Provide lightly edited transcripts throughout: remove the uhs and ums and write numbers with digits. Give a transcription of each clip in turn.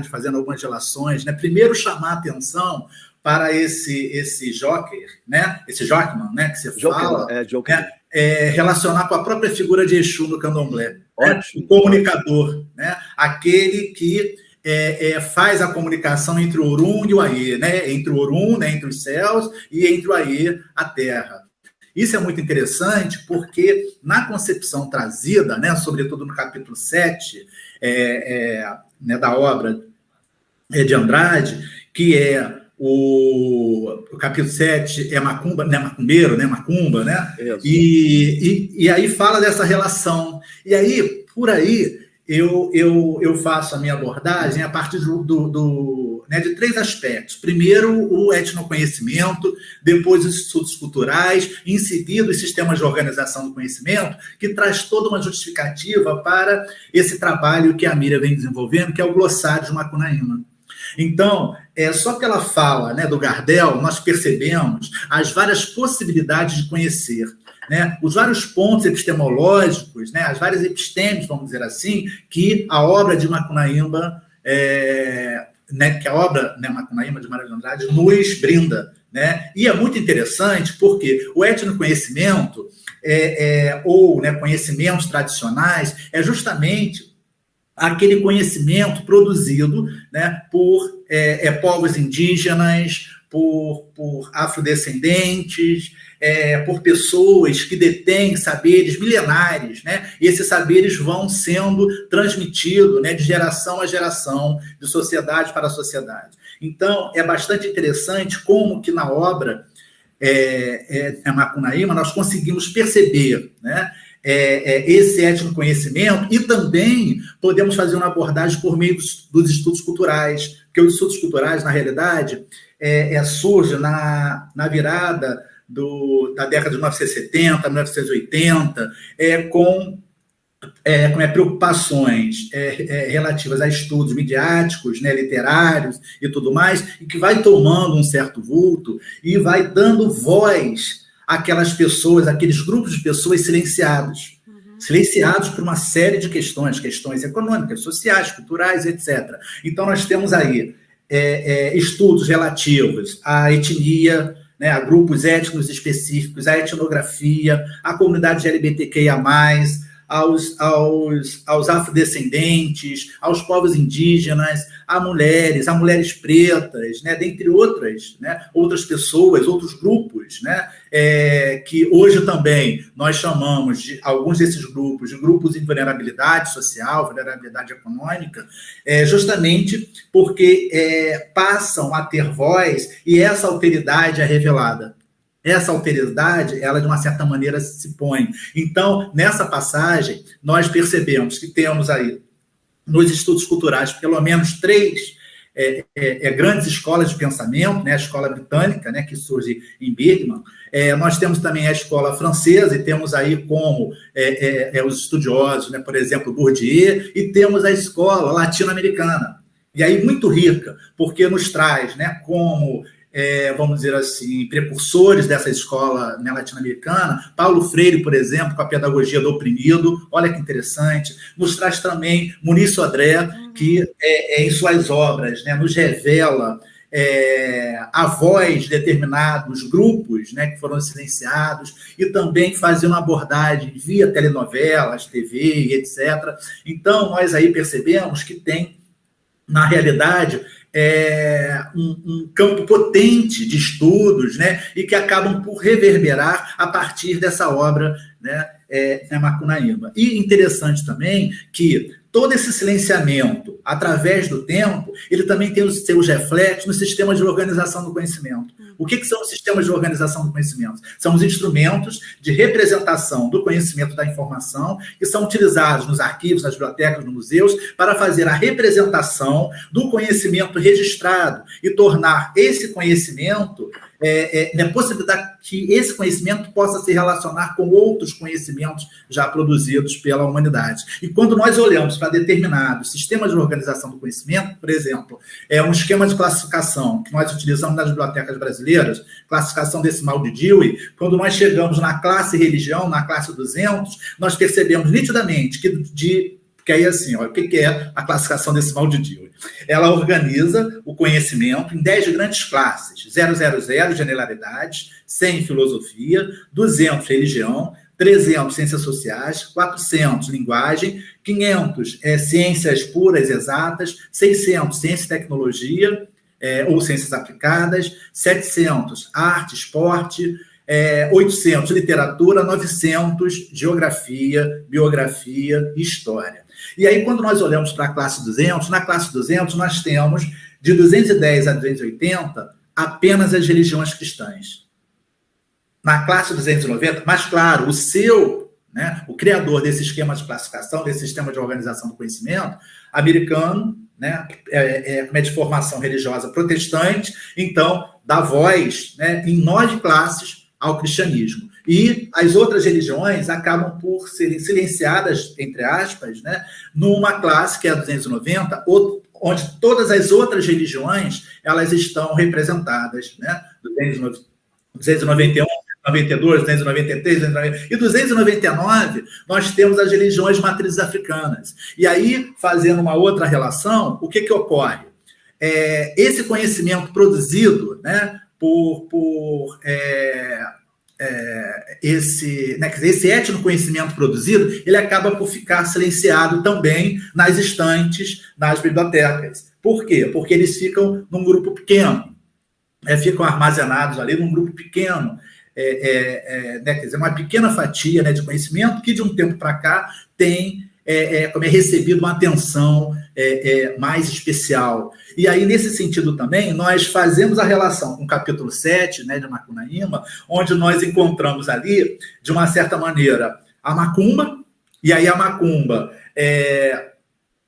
fazendo algumas relações, né? Primeiro chamar a atenção para esse Joker, né? Esse Jockman, né? Que você fala, né? Relacionar com a própria figura de Exu no candomblé, né? O comunicador, né? Aquele que faz a comunicação entre o Orum e o Aie, né? Entre o Orum, né? Entre os céus, e entre o Aie, a terra. Isso é muito interessante porque na concepção trazida, né? Sobretudo no capítulo 7, né? Da obra de Andrade, que é o capítulo 7 é macumba, né? Macumbeiro, né? Macumba, né? E aí fala dessa relação. E aí, por aí, eu faço a minha abordagem a partir né, de 3 aspectos. Primeiro, o etnoconhecimento, depois os estudos culturais, em seguida, os sistemas de organização do conhecimento, que traz toda uma justificativa para esse trabalho que a Miriam vem desenvolvendo, que é o glossário de Macunaíma. Então, só pela fala, né, do Gardel, nós percebemos as várias possibilidades de conhecer, né, os vários pontos epistemológicos, né, as várias epistemes, vamos dizer assim, que a obra de Macunaíma, né, que a obra, né, Macunaíma de Mário de Andrade nos brinda, né? E é muito interessante porque o etnoconhecimento, ou, né, conhecimentos tradicionais, é justamente aquele conhecimento produzido, né, por povos indígenas, por afrodescendentes, por pessoas que detêm saberes milenares, né? E esses saberes vão sendo transmitidos, né, de geração a geração, de sociedade para sociedade. Então, é bastante interessante como que na obra Macunaíma nós conseguimos perceber, né, esse etnoconhecimento, e também podemos fazer uma abordagem por meio dos estudos culturais, porque os estudos culturais, na realidade, surgem na virada da década de 1970, 1980, com preocupações relativas a estudos midiáticos, né, literários e tudo mais, e que vai tomando um certo vulto e vai dando voz àquelas pessoas, aqueles grupos de pessoas silenciados por uma série de questões econômicas, sociais, culturais, etc. Então, nós temos aí estudos relativos à etnia, né, a grupos étnicos específicos, à etnografia, à comunidade LGBTQIA+, aos afrodescendentes, aos povos indígenas, a mulheres pretas, né, dentre outras, né, outras pessoas, outros grupos, né, que hoje também nós chamamos de alguns desses grupos de grupos em vulnerabilidade social, vulnerabilidade econômica, justamente porque passam a ter voz e essa alteridade é revelada. Essa alteridade, ela de uma certa maneira se põe. Então, nessa passagem, nós percebemos que temos aí, nos estudos culturais, pelo menos 3 grandes escolas de pensamento, né? A escola britânica, né, que surge em Bergman, nós temos também a escola francesa, e temos aí como os estudiosos, né, por exemplo, Bourdieu, e temos a escola latino-americana. E aí muito rica, porque nos traz, né, como vamos dizer assim, precursores dessa escola, né, latino-americana. Paulo Freire, por exemplo, com a pedagogia do oprimido, olha que interessante. Nos traz também Muniz Sodré, que em suas obras, né, nos revela a voz de determinados grupos, né, que foram silenciados, e também fazer uma abordagem via telenovelas, TV, etc. Então, nós aí percebemos que tem, na realidade, um campo potente de estudos, né, e que acabam por reverberar a partir dessa obra, né, Macunaíma. E interessante também que todo esse silenciamento, através do tempo, ele também tem os seus reflexos no sistema de organização do conhecimento. O que são os sistemas de organização do conhecimento? São os instrumentos de representação do conhecimento da informação que são utilizados nos arquivos, nas bibliotecas, nos museus, para fazer a representação do conhecimento registrado e tornar esse conhecimento, possibilitar que esse conhecimento possa se relacionar com outros conhecimentos já produzidos pela humanidade. E quando nós olhamos para determinados sistemas de organização do conhecimento, por exemplo, um esquema de classificação que nós utilizamos nas bibliotecas brasileiras, classificação decimal de Dewey, quando nós chegamos na classe religião, na classe 200, nós percebemos nitidamente que que aí, assim, ó, o que é a classificação decimal de Dewey? Ela organiza o conhecimento em 10 grandes classes: 000, generalidades, 100, filosofia, 200, religião, 300, ciências sociais, 400, linguagem, 500, ciências puras, exatas, 600, ciência e tecnologia, ou ciências aplicadas, 700, arte, esporte, 800, literatura, 900, geografia, biografia e história. E aí, quando nós olhamos para a classe 200, na classe 200 nós temos, de 210 a 280, apenas as religiões cristãs. Na classe 290, mas claro, o criador desse esquema de classificação, desse sistema de organização do conhecimento, americano, né, de formação religiosa protestante, então dá voz, né, em 9 classes ao cristianismo. E as outras religiões acabam por serem silenciadas, entre aspas, né, numa classe que é a 290, onde todas as outras religiões elas estão representadas, né, 291, 92, 293, 290, e 299, nós temos as religiões matrizes africanas. E aí, fazendo uma outra relação, o que ocorre? Esse conhecimento produzido, né, esse etnoconhecimento produzido, ele acaba por ficar silenciado também nas estantes, nas bibliotecas. Por quê? Porque eles ficam num grupo pequeno, ficam armazenados ali num grupo pequeno, quer dizer, uma pequena fatia, né, de conhecimento que de um tempo para cá tem recebido uma atenção mais especial. E aí, nesse sentido também, nós fazemos a relação com o capítulo 7, né, de Macunaíma, onde nós encontramos ali, de uma certa maneira, a macumba, e aí a macumba,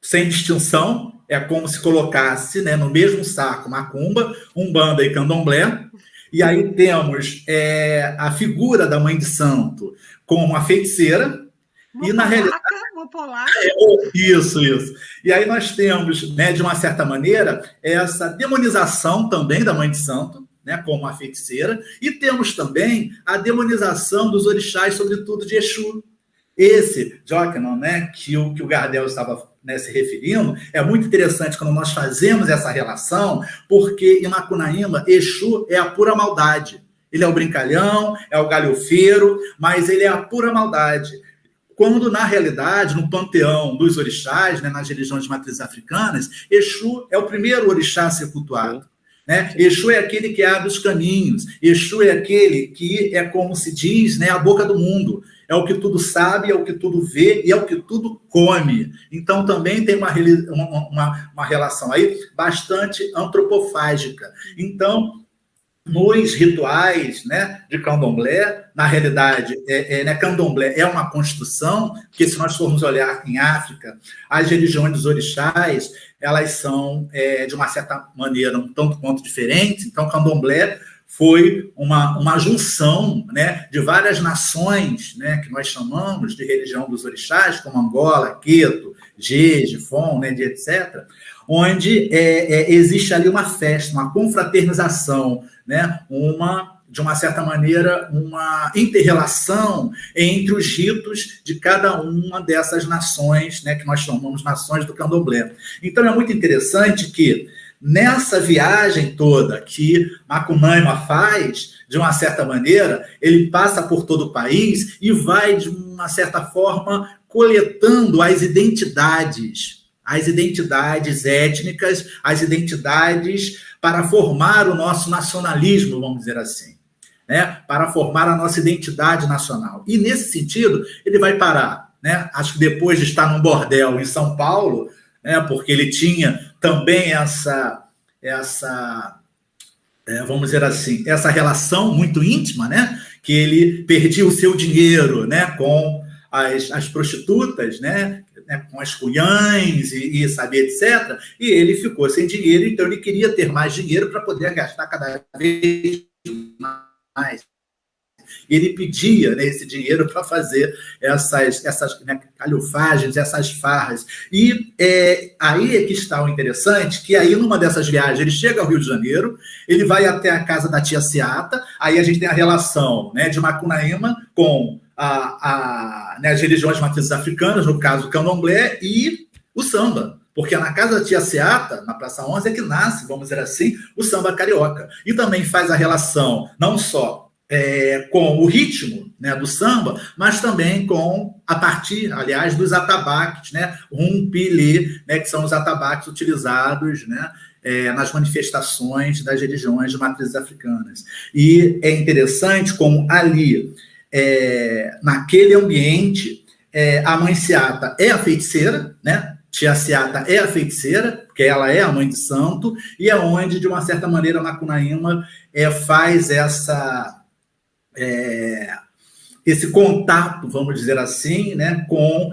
sem distinção, é como se colocasse, né, no mesmo saco macumba, umbanda e candomblé. E aí temos a figura da mãe de santo como uma feiticeira. Na realidade, uma polaca. Isso. E aí nós temos, né, de uma certa maneira, essa demonização também da mãe de santo, né, como uma feiticeira, e temos também a demonização dos orixás, sobretudo de Exu. Esse Joknon, né, que o Gardel estava, né, se referindo, é muito interessante quando nós fazemos essa relação, porque em Macunaíma, Exu é a pura maldade. Ele é o brincalhão, é o galhofeiro, mas ele é a pura maldade. Quando, na realidade, no panteão dos orixás, né, nas religiões de matrizes africanas, Exu é o primeiro orixá a ser cultuado. Né? Exu é aquele que abre os caminhos. Exu é aquele que é, como se diz, né, a boca do mundo. É o que tudo sabe, é o que tudo vê e é o que tudo come. Então, também tem uma relação aí bastante antropofágica. Então, nos rituais, né, de candomblé, na realidade, né, candomblé é uma construção, porque se nós formos olhar em África, as religiões dos orixás, elas são, de uma certa maneira, um tanto quanto diferentes. Então, candomblé foi uma junção, né, de várias nações, né, que nós chamamos de religião dos orixás, como Angola, Queto, Jeje, Fon, né, etc., onde existe ali uma festa, uma confraternização, né, de uma certa maneira, uma inter-relação entre os ritos de cada uma dessas nações, né, que nós chamamos nações do candomblé. Então, é muito interessante que, nessa viagem toda que Macunaíma faz, de uma certa maneira, ele passa por todo o país e vai, de uma certa forma, coletando as identidades étnicas, as identidades para formar o nosso nacionalismo, vamos dizer assim, né? Para formar a nossa identidade nacional. E, nesse sentido, ele vai parar, né? Acho que depois de estar num bordel em São Paulo, né, porque ele tinha também vamos dizer assim, essa relação muito íntima, né, que ele perdia o seu dinheiro, né, com as prostitutas, né, com as cunhãs e saber, etc. E ele ficou sem dinheiro, então ele queria ter mais dinheiro para poder gastar cada vez mais. Ele pedia, né, esse dinheiro para fazer essas né, calhofagens, essas farras. E aí é que está o interessante, que aí numa dessas viagens ele chega ao Rio de Janeiro, ele vai até a casa da tia Seata, aí a gente tem a relação, né, de Macunaíma com né, as religiões matrizes africanas, no caso o candomblé, e o samba. Porque é na casa da tia Seata, na Praça 11, é que nasce, vamos dizer assim, o samba carioca. E também faz a relação, não só com o ritmo, né, do samba, mas também a partir, aliás, dos atabaques, né, rumpilê, né, que são os atabaques utilizados, né, nas manifestações das religiões de matrizes africanas. E é interessante como ali, naquele ambiente, a mãe Seata é a feiticeira, né? Tia Seata é a feiticeira, porque ela é a mãe de santo, e é onde, de uma certa maneira, Macunaíma faz esse contato, vamos dizer assim, né, com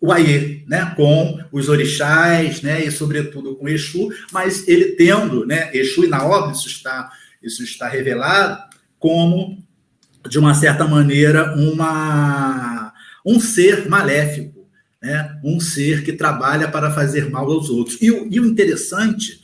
o Aie, né, com os orixás, né, e sobretudo com Exu, mas ele tendo, né, Exu, e na obra isso está revelado como, de uma certa maneira, um ser maléfico, né, um ser que trabalha para fazer mal aos outros. E o interessante,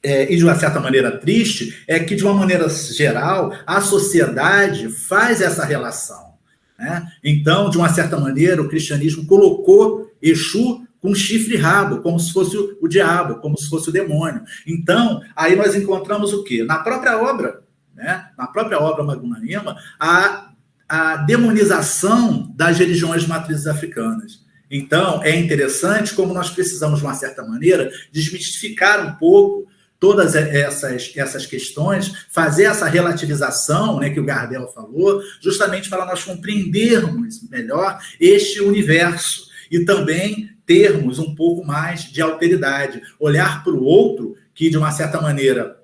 e de uma certa maneira triste, é que, de uma maneira geral, a sociedade faz essa relação, né? Então, de uma certa maneira, o cristianismo colocou Exu com chifre e rabo, como se fosse o diabo, como se fosse o demônio. Então, aí nós encontramos o quê? Na própria obra, né? Na própria obra Macunaíma, a demonização das religiões matrizes africanas. Então, é interessante como nós precisamos, de uma certa maneira, desmistificar um pouco todas essas questões, fazer essa relativização, né, que o Gardel falou, justamente para nós compreendermos melhor este universo e também termos um pouco mais de alteridade, olhar para o outro, que de uma certa maneira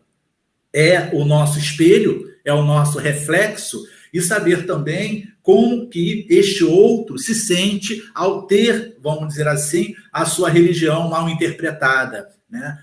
é o nosso espelho, é o nosso reflexo, e saber também como que este outro se sente ao ter, vamos dizer assim, a sua religião mal interpretada, né?